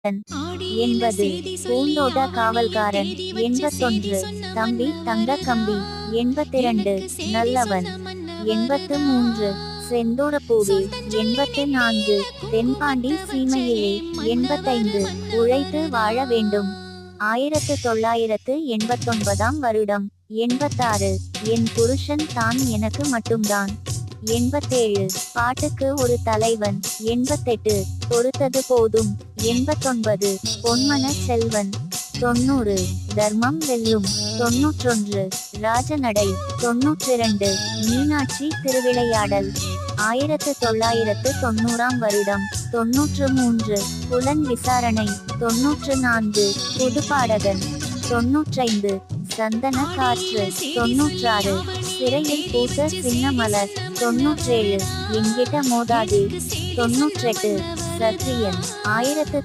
80 பூந்தோட்ட காவல்காரன். 81 தம்பி தங்க கம்பி. 82 நல்லவன். 83 செந்தூரப்பூவே. 84 தென்பாண்டி சீமையிலே. 85 உழைத்து வாழ வேண்டும். 1989 வருடம். 86 என் புருஷன் தான் எனக்கு மட்டும்தான். 87 பாட்டுக்கு ஒரு தலைவன். 88 பொறுத்தது போதும். 89 பொன்மன செல்வன். 90 தர்மம் வெல்லும். 91 ராஜநடை. 92 மீனாட்சி திருவிளையாடல். 1990 வருடம். 93 புலன் விசாரணை. 94 புதுப்பாடகன். 95 சந்தன காற்று. 96 சிறையில் பூத்த சின்ன மலர். 97 என்கிட்ட மோதாதே. 98 சத்தியன். 1900